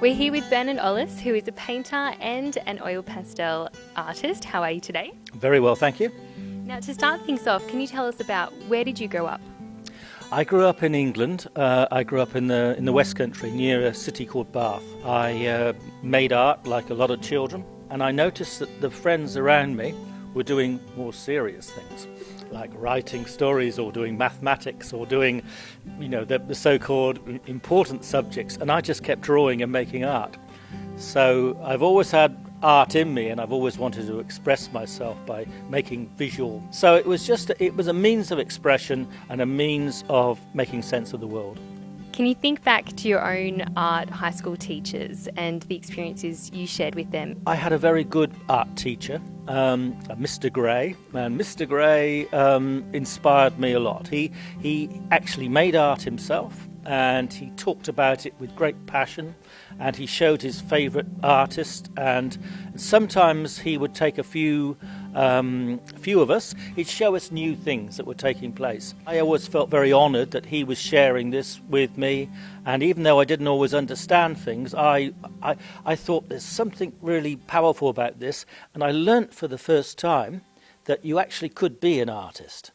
We're here with Bernard Ollis, who is a painter and an oil pastel artist. How are you today? Very well, thank you. Now, to start things off, can you tell us about where did you grow up? I grew up in England. I grew up in the West Country near a city called Bath. I made art like a lot of children, and I noticed that the friends around me were doing more serious things, like writing stories or doing mathematics or doing, the so-called important subjects, and I just kept drawing and making art. So I've always had art in me, and I've always wanted to express myself by making visual. So it was a means of expression and a means of making sense of the world. Can you think back to your own art high school teachers and the experiences you shared with them? I had a very good art teacher, Mr. Gray, and Mr. Gray inspired me a lot. He actually made art himself, and he talked about it with great passion, and he showed his favourite artist, and sometimes he would take a few of us, he'd show us new things that were taking place. I always felt very honoured that he was sharing this with me, and even though I didn't always understand things, I thought there's something really powerful about this, and I learnt for the first time that you actually could be an artist.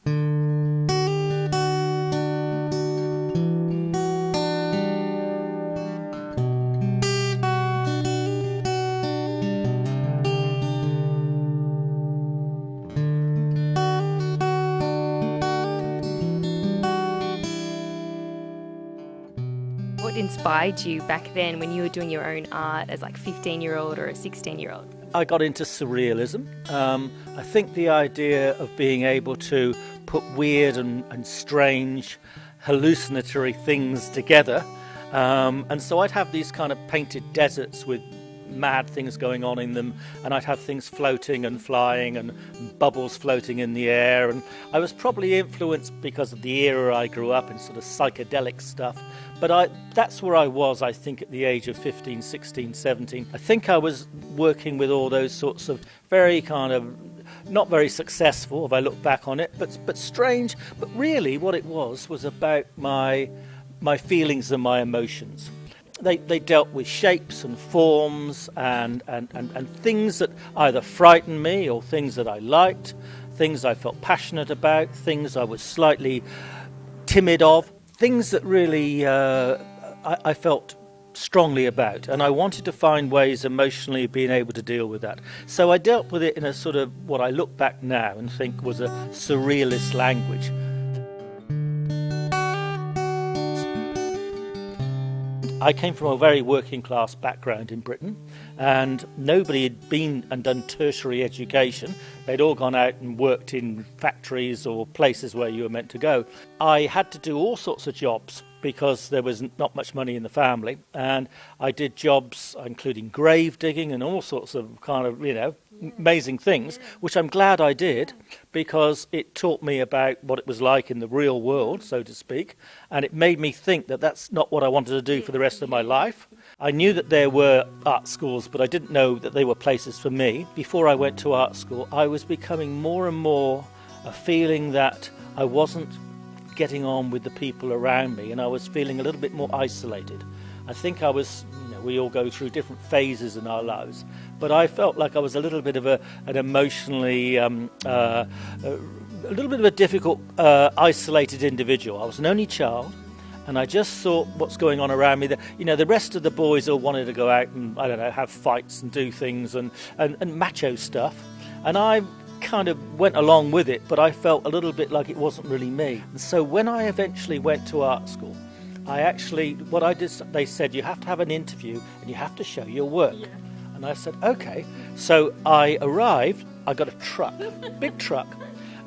What inspired you back then when you were doing your own art as like a 15-year-old or a 16-year-old? I got into surrealism. I think the idea of being able to put weird and strange, hallucinatory things together. And so I'd have these kind of painted deserts with mad things going on in them, and I'd have things floating and flying and bubbles floating in the air, and I was probably influenced because of the era I grew up in, sort of psychedelic stuff. But that's where I was, I think, at the age of 15, 16, 17. I think I was working with all those sorts of very kind of, not very successful if I look back on it, but strange. But really what it was about my feelings and my emotions. They dealt with shapes and forms and things that either frightened me or things that I liked, things I felt passionate about, things I was slightly timid of, things that really I felt strongly about, and I wanted to find ways emotionally of being able to deal with that. So I dealt with it in a sort of what I look back now and think was a surrealist language. I came from a very working class background in Britain, and nobody had been and done tertiary education. They'd all gone out and worked in factories or places where you were meant to go. I had to do all sorts of jobs because there was not much money in the family, and I did jobs including grave digging and all sorts of kind of, amazing things, which I'm glad I did, because it taught me about what it was like in the real world, so to speak, and it made me think that that's not what I wanted to do for the rest of my life. I knew that there were art schools, but I didn't know that they were places for me. Before I went to art school, I was becoming more and more a feeling that I wasn't getting on with the people around me, and I was feeling a little bit more isolated. I think I was, we all go through different phases in our lives, but I felt like I was a little bit of an emotionally, a little bit of a difficult, isolated individual. I was an only child, and I just thought what's going on around me. The rest of the boys all wanted to go out and, have fights and do things and macho stuff, and I kind of went along with it, but I felt a little bit like it wasn't really me. And so when I eventually went to art school, they said you have to have an interview and you have to show your work. Yeah. And I said, okay. So I arrived, I got a truck, big truck,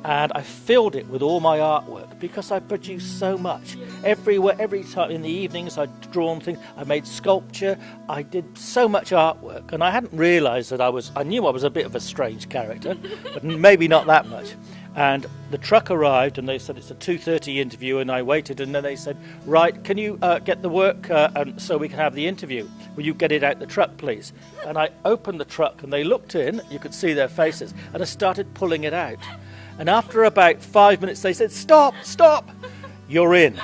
and I filled it with all my artwork because I produced so much. Everywhere, every time in the evenings I'd drawn things, I made sculpture, I did so much artwork, and I hadn't realised that I knew I was a bit of a strange character, but maybe not that much. And the truck arrived and they said it's a 2:30 interview, and I waited, and then they said, right, can you get the work and so we can have the interview? Will you get it out the truck, please? And I opened the truck and they looked in, you could see their faces, and I started pulling it out. And after about 5 minutes they said, stop, you're in.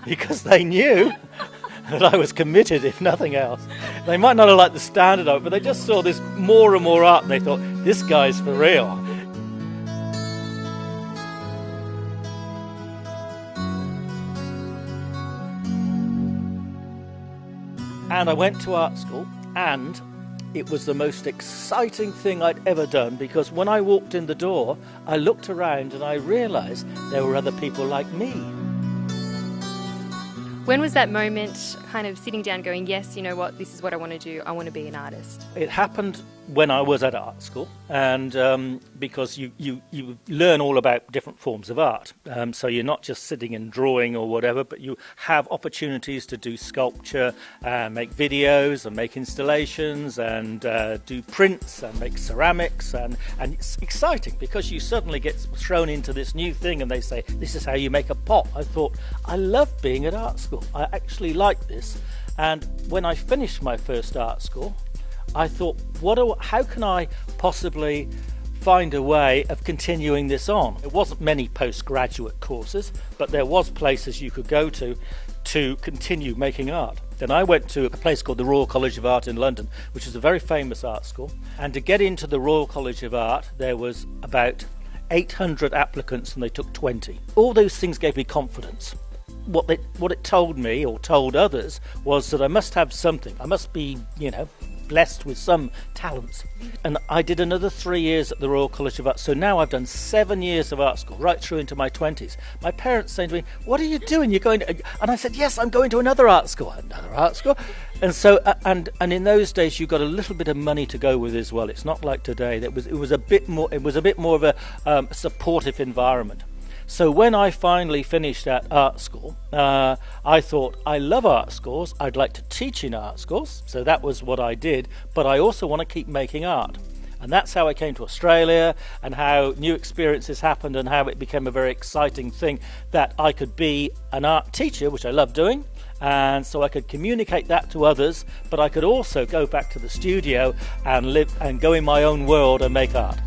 Because they knew that I was committed, if nothing else. They might not have liked the standard of it, but they just saw this more and more art, and they thought, this guy's for real. And I went to art school, and it was the most exciting thing I'd ever done, because when I walked in the door, I looked around and I realised there were other people like me. When was that moment, kind of sitting down going, yes, you know what, this is what I want to do, I want to be an artist? It happened when I was at art school, and because you learn all about different forms of art, so you're not just sitting and drawing or whatever, but you have opportunities to do sculpture, make videos and make installations, and do prints and make ceramics, and it's exciting because you suddenly get thrown into this new thing, and they say, this is how you make a pot. I thought, I love being at art school, I actually like this. And when I finished my first art school, I thought, how can I possibly find a way of continuing this on? There wasn't many postgraduate courses, but there was places you could go to continue making art. Then I went to a place called the Royal College of Art in London, which is a very famous art school. And to get into the Royal College of Art, there was about 800 applicants, and they took 20. All those things gave me confidence. What it told me, or told others, was that I must have something. I must be, blessed with some talents. And I did another 3 years at the Royal College of Art. So now I've done 7 years of art school, right through into my 20s. My parents saying to me, what are you doing? You're going to... And I said, yes, I'm going to another art school. Another art school? And so, and in those days, you got a little bit of money to go with as well. It's not like today. It was a bit more of a supportive environment. So when I finally finished at art school, I thought, I love art schools, I'd like to teach in art schools, so that was what I did, but I also want to keep making art. And that's how I came to Australia, and how new experiences happened, and how it became a very exciting thing that I could be an art teacher, which I love doing, and so I could communicate that to others, but I could also go back to the studio and live and go in my own world and make art.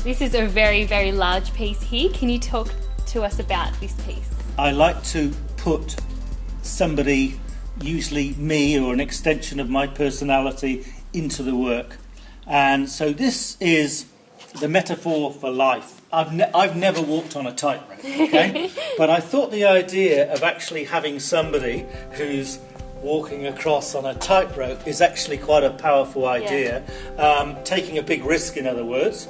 This is a very, very large piece here. Can you talk to us about this piece? I like to put somebody, usually me or an extension of my personality, into the work. And so this is the metaphor for life. I've never walked on a tightrope, okay? But I thought the idea of actually having somebody who's walking across on a tightrope is actually quite a powerful idea. Yeah. Taking a big risk, in other words.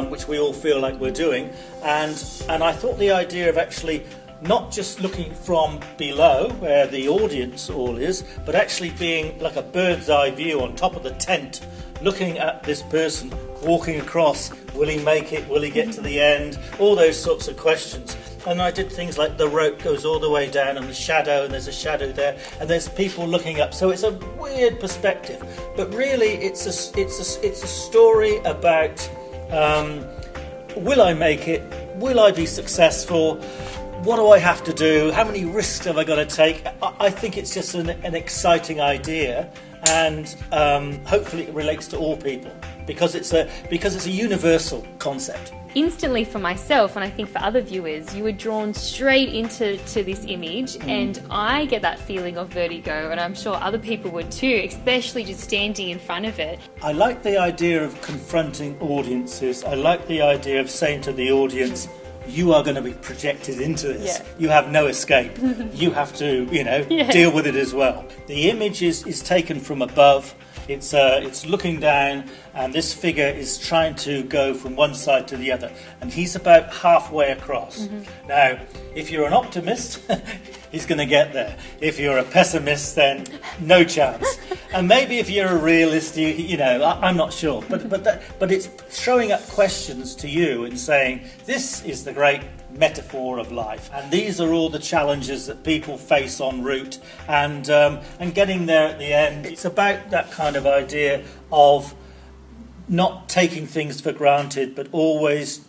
Which we all feel like we're doing, and I thought the idea of actually not just looking from below where the audience all is, but actually being like a bird's eye view on top of the tent, looking at this person walking across. Will he make it? Will he get to the end? All those sorts of questions. And I did things like the rope goes all the way down, and the shadow, and there's a shadow there, and there's people looking up. So it's a weird perspective, but really it's a story about. Will I make it? Will I be successful? What do I have to do? How many risks have I got to take? I think it's just an exciting idea, and hopefully it relates to all people because it's a universal concept. Instantly for myself, and I think for other viewers, you were drawn straight into this image, and I get that feeling of vertigo, and I'm sure other people would too, especially just standing in front of it. I like the idea of confronting audiences. I like the idea of saying to the audience, you are going to be projected into this. Yeah. You have no escape. You have to, deal with it as well. The image is taken from above. It's looking down, and this figure is trying to go from one side to the other, and he's about halfway across. Mm-hmm. Now, if you're an optimist, he's going to get there. If you're a pessimist, then no chance. And maybe if you're a realist, I'm not sure. But it's throwing up questions to you and saying, this is the great metaphor of life, and these are all the challenges that people face en route, and getting there at the end. It's about that kind of idea of not taking things for granted, but always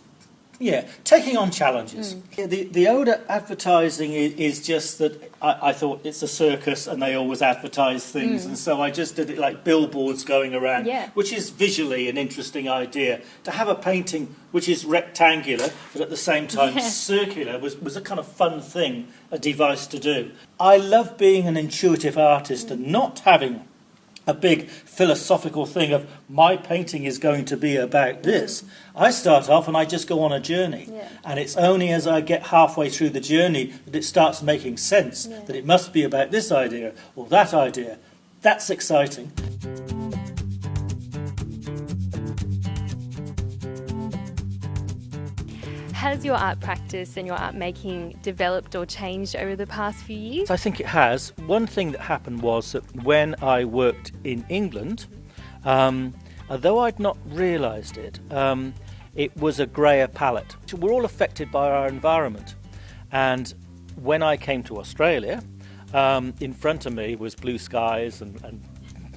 Yeah, taking on challenges. Yeah, the older advertising is just that I thought it's a circus and they always advertise things, and so I just did it like billboards going around, which is visually an interesting idea. To have a painting which is rectangular but at the same time circular was a kind of fun thing, a device to do. I love being an intuitive artist and not having a big philosophical thing of my painting is going to be about this. I start off and I just go on a journey. And it's only as I get halfway through the journey that it starts making sense, that it must be about this idea or that idea. That's exciting. Has your art practice and your art making developed or changed over the past few years? I think it has. One thing that happened was that when I worked in England, although I'd not realised it, it was a greyer palette. We're all affected by our environment. And when I came to Australia, in front of me was blue skies and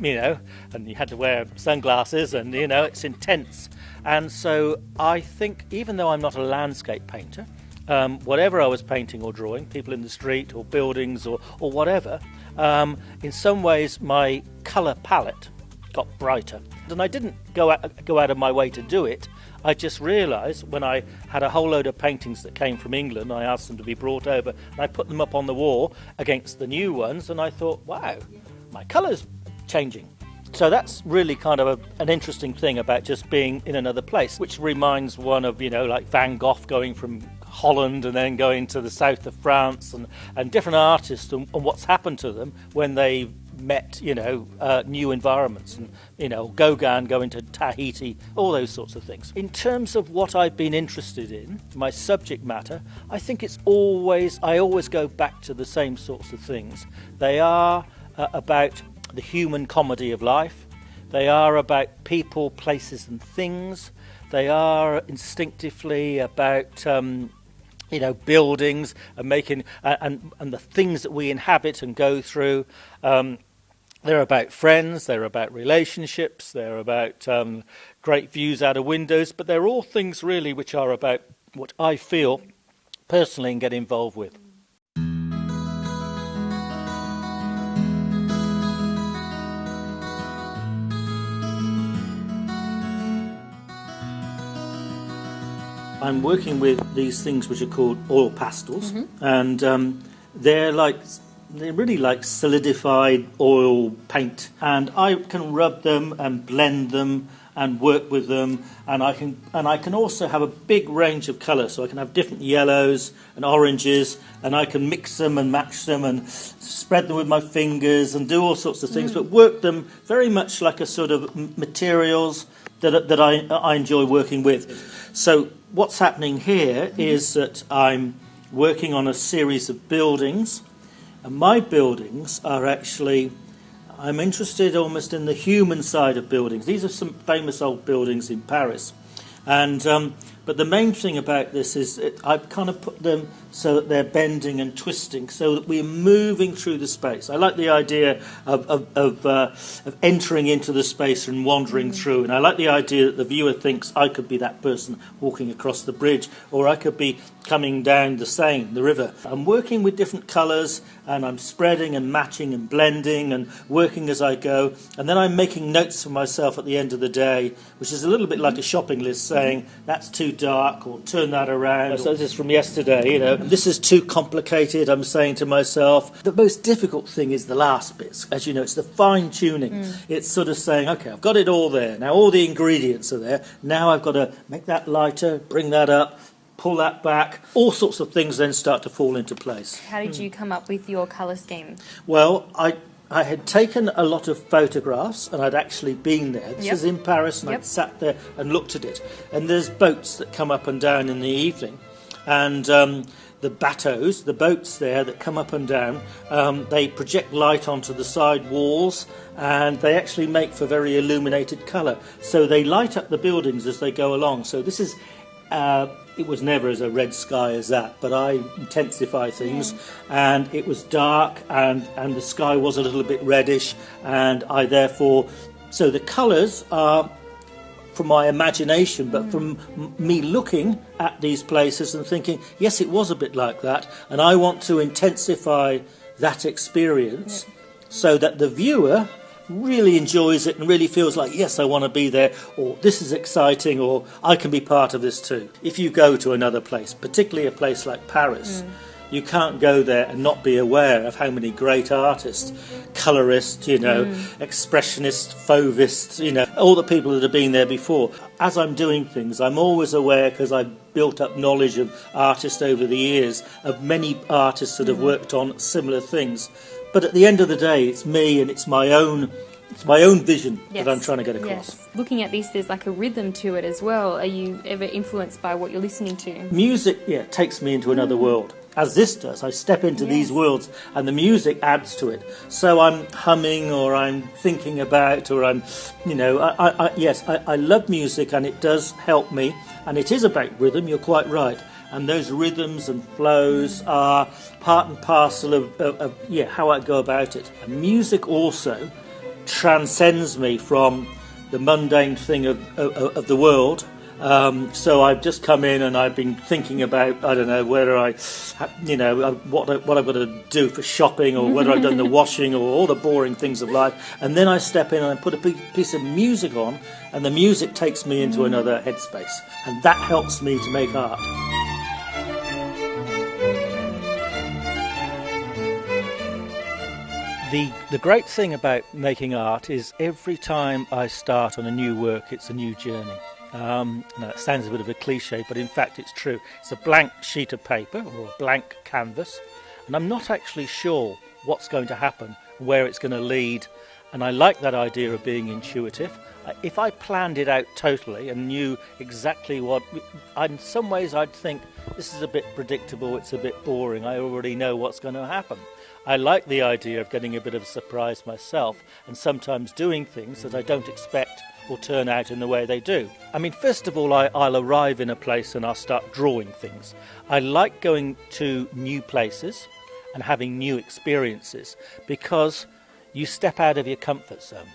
you know, and you had to wear sunglasses and, you know, it's intense. And so I think, even though I'm not a landscape painter, whatever I was painting or drawing, people in the street or buildings or whatever, in some ways my colour palette got brighter. And I didn't go out of my way to do it. I just realised when I had a whole load of paintings that came from England, I asked them to be brought over, and I put them up on the wall against the new ones, and I thought, wow, my colour's changing. So that's really kind of an interesting thing about just being in another place, which reminds one of, you know, like Van Gogh going from Holland and then going to the south of France, and different artists and what's happened to them when they met, you know, new environments, and, you know, Gauguin going to Tahiti, all those sorts of things. In terms of what I've been interested in, my subject matter, I think I always go back to the same sorts of things. They are about the human comedy of life. They are about people, places and things. They are instinctively about you know, buildings and making and the things that we inhabit and go through. They're about friends, they're about relationships, they're about great views out of windows, but they're all things really which are about what I feel personally and get involved with. I'm working with these things which are called oil pastels, and they're really like solidified oil paint, and I can rub them and blend them and work with them, and I can also have a big range of colours, so I can have different yellows and oranges, and I can mix them and match them and spread them with my fingers and do all sorts of things, but work them very much like a sort of materials that I enjoy working with. So what's happening here is that I'm working on a series of buildings, and my buildings are actually, I'm interested almost in the human side of buildings. These are some famous old buildings in Paris, and but the main thing about this is I've kind of put them so that they're bending and twisting, so that we're moving through the space. I like the idea of entering into the space and wandering through, and I like the idea that the viewer thinks I could be that person walking across the bridge, or I could be coming down the Seine, the river. I'm working with different colours, and I'm spreading and matching and blending and working as I go, and then I'm making notes for myself at the end of the day, which is a little bit like a shopping list saying, that's too dark, or turn that around. So this is from yesterday, you know. This is too complicated, I'm saying to myself. The most difficult thing is the last bits. As you know, it's the fine-tuning. It's sort of saying, OK, I've got it all there. Now all the ingredients are there. Now I've got to make that lighter, bring that up, pull that back. All sorts of things then start to fall into place. How did you come up with your colour scheme? Well, I had taken a lot of photographs, and I'd actually been there. This was in Paris, and I'd sat there and looked at it. And there's boats that come up and down in the evening, and the bateaux, the boats there that come up and down, they project light onto the side walls, and they actually make for very illuminated colour. So they light up the buildings as they go along. So this is... it was never as a red sky as that, but I intensify things, and it was dark, and the sky was a little bit reddish, and I therefore... So the colours are from my imagination, but from me looking at these places and thinking, yes, it was a bit like that, and I want to intensify that experience so that the viewer really enjoys it and really feels like, yes, I want to be there, or this is exciting, or I can be part of this too. If you go to another place, particularly a place like Paris, you can't go there and not be aware of how many great artists, colourists, expressionists, fauvists, all the people that have been there before. As I'm doing things, I'm always aware, because I've built up knowledge of artists over the years, of many artists that have worked on similar things. But at the end of the day, it's me and it's my own vision that I'm trying to get across. Yes. Looking at this, there's like a rhythm to it as well. Are you ever influenced by what you're listening to? Music, takes me into another world. As this does, I step into these worlds and the music adds to it. So I'm humming, or I'm thinking about, or I'm, I love music, and it does help me. And it is about rhythm, you're quite right. And those rhythms and flows are part and parcel of how I go about it. And music also transcends me from the mundane thing of the world. So I've just come in and I've been thinking about, I don't know, whether what I've got to do for shopping, or whether I've done the washing, or all the boring things of life. And then I step in and I put a piece of music on, and the music takes me into another headspace. And that helps me to make art. The great thing about making art is every time I start on a new work, it's a new journey. Now, it sounds a bit of a cliche, but in fact it's true. It's a blank sheet of paper, or a blank canvas, and I'm not actually sure what's going to happen, where it's going to lead, and I like that idea of being intuitive. If I planned it out totally and knew exactly what... In some ways I'd think, this is a bit predictable, it's a bit boring, I already know what's going to happen. I like the idea of getting a bit of a surprise myself, and sometimes doing things that I don't expect will turn out in the way they do. I mean, first of all, I'll arrive in a place and I'll start drawing things. I like going to new places and having new experiences, because you step out of your comfort zone.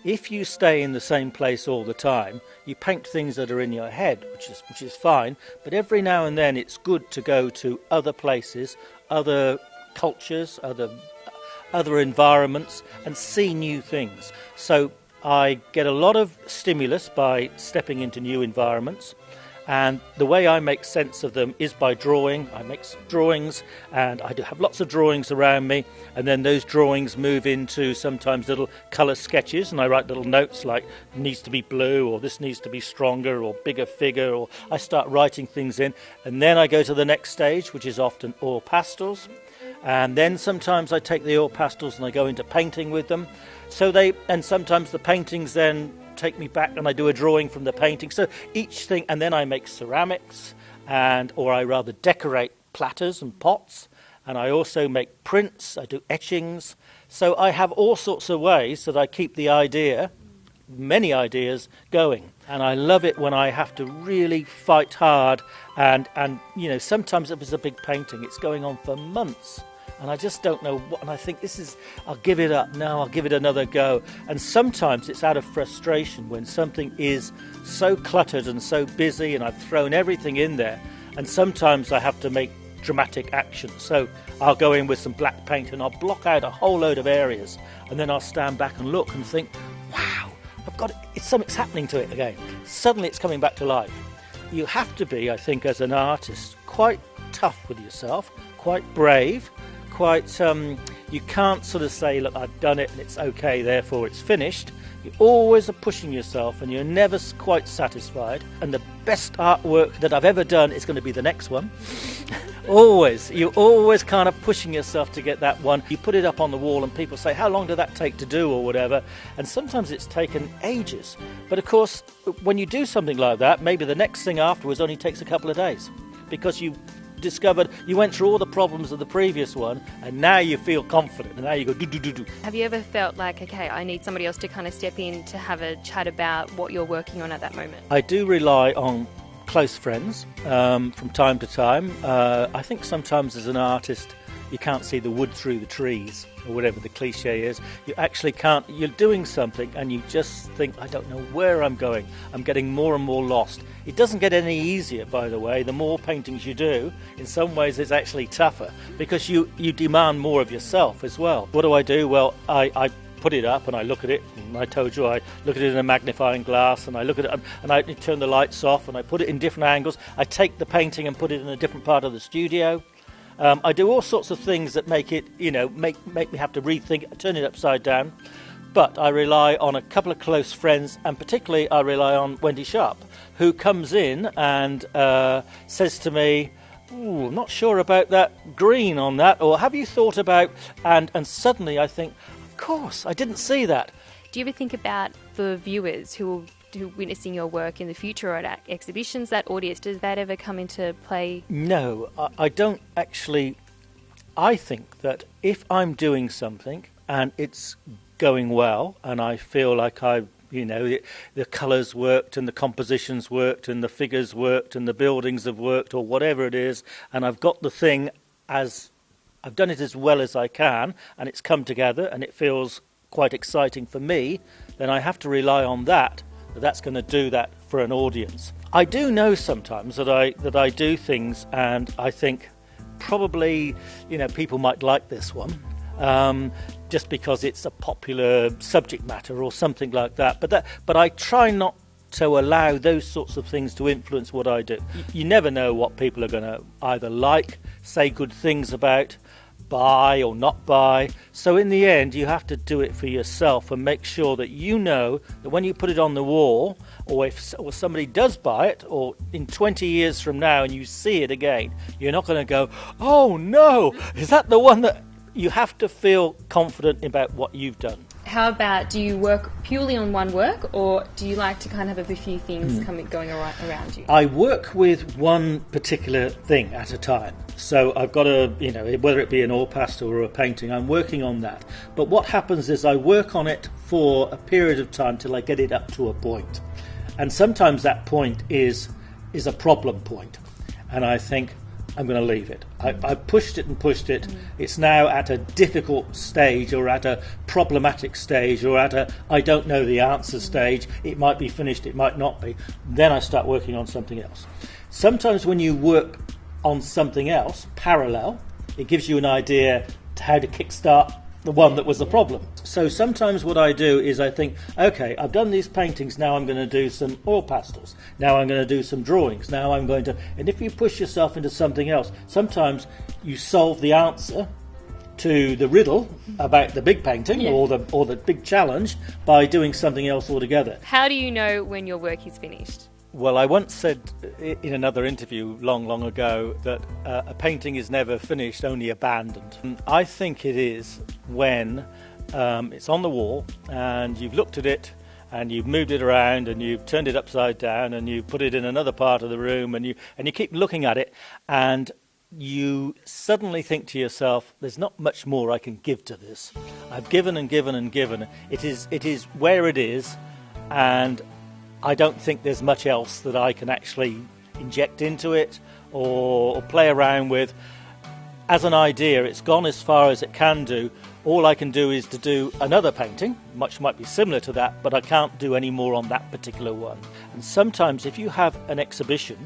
If you stay in the same place all the time, you paint things that are in your head, which is fine, but every now and then it's good to go to other places, other cultures, other environments, and see new things. So I get a lot of stimulus by stepping into new environments, and the way I make sense of them is by drawing. I make some drawings, and I do have lots of drawings around me, and then those drawings move into sometimes little colour sketches, and I write little notes like, needs to be blue, or this needs to be stronger, or bigger figure, or I start writing things in, and then I go to the next stage, which is often oil pastels, and then sometimes I take the oil pastels and I go into painting with them. And sometimes the paintings then take me back and I do a drawing from the painting. So each thing, and then I make ceramics, or I rather decorate platters and pots, and I also make prints, I do etchings. So I have all sorts of ways that I keep many ideas going. And I love it when I have to really fight hard, and sometimes if it's a big painting, it's going on for months. And I just don't know what, and I think I'll give it up now, I'll give it another go. And sometimes it's out of frustration when something is so cluttered and so busy and I've thrown everything in there. And sometimes I have to make dramatic action. So I'll go in with some black paint and I'll block out a whole load of areas. And then I'll stand back and look and think, wow, something's happening to it again. Suddenly it's coming back to life. You have to be, I think, as an artist, quite tough with yourself, quite brave, you can't sort of say, look, I've done it and it's okay, therefore it's finished. You always are pushing yourself and you're never quite satisfied. And the best artwork that I've ever done is going to be the next one. You're always kind of pushing yourself to get that one. You put it up on the wall and people say, how long did that take to do, or whatever? And sometimes it's taken ages. But of course, when you do something like that, maybe the next thing afterwards only takes a couple of days, because you discovered you went through all the problems of the previous one, and now you feel confident, and now you go do. Have you ever felt like, okay, I need somebody else to kind of step in to have a chat about what you're working on at that moment? I do rely on close friends from time to time. I think sometimes as an artist you can't see the wood through the trees, or whatever the cliche is. You actually can't. You're doing something and you just think, I don't know where I'm going. I'm getting more and more lost. It doesn't get any easier, by the way. The more paintings you do, in some ways it's actually tougher, because you demand more of yourself as well. What do? Well, I put it up and I look at it, and I told you I look at it in a magnifying glass, and I look at it and I turn the lights off and I put it in different angles. I take the painting and put it in a different part of the studio. I do all sorts of things that make it, make me have to rethink, turn it upside down. But I rely on a couple of close friends, and particularly I rely on Wendy Sharp, who comes in and says to me, "Ooh, I'm not sure about that green on that," or "Have you thought about?" And suddenly I think, of course, I didn't see that. Do you ever think about the viewers who are witnessing your work in the future or at exhibitions, that audience? Does that ever come into play? No, I don't actually. I think that if I'm doing something and it's going well, and I feel like the colours worked and the compositions worked and the figures worked and the buildings have worked, or whatever it is, and I've got the thing as I've done it as well as I can, and it's come together and it feels quite exciting for me, then I have to rely on that's going to do that for an audience. I do know sometimes that I do things and I think probably people might like this one, just because it's a popular subject matter or something like that. But I try not to allow those sorts of things to influence what I do. You never know what people are going to either like, say good things about, buy or not buy. So in the end, you have to do it for yourself and make sure that that when you put it on the wall, or somebody does buy it, or in 20 years from now and you see it again, you're not going to go, "Oh no, is that the one that..." You have to feel confident about what you've done. How about, do you work purely on one work, or do you like to kind of have a few things going around you? I work with one particular thing at a time. So I've got whether it be an oil pastel or a painting, I'm working on that. But what happens is I work on it for a period of time till I get it up to a point. And sometimes that point is a problem point. And I think, I'm going to leave it. I pushed it and pushed it. It's now at a difficult stage, or at a problematic stage, or at a I don't know the answer stage. It might be finished, it might not be. Then I start working on something else. Sometimes when you work on something else, parallel, it gives you an idea to how to kickstart the one that was the problem. So sometimes what I do is I think, okay, I've done these paintings, now I'm going to do some oil pastels, now I'm going to do some drawings, now I'm going to... And if you push yourself into something else, sometimes you solve the answer to the riddle about the big painting or the big challenge by doing something else altogether. How do you know when your work is finished? Well, I once said in another interview long ago that a painting is never finished, only abandoned. And I think it is when it's on the wall and you've looked at it and you've moved it around and you've turned it upside down and you put it in another part of the room and you keep looking at it, and you suddenly think to yourself, there's not much more I can give to this. I've given and given and given. It is where it is, and I don't think there's much else that I can actually inject into it or play around with. As an idea, it's gone as far as it can do. All I can do is to do another painting, which might be similar to that, but I can't do any more on that particular one. And sometimes if you have an exhibition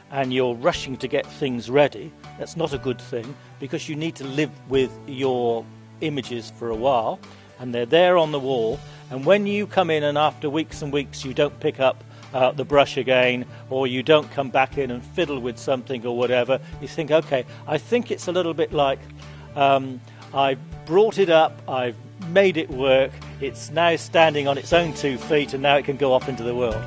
and you're rushing to get things ready, that's not a good thing, because you need to live with your images for a while, and they're there on the wall. And when you come in and after weeks and weeks you don't pick up the brush again, or you don't come back in and fiddle with something or whatever, you think, okay, I think it's a little bit like I've brought it up, I've made it work, it's now standing on its own 2 feet, and now it can go off into the world.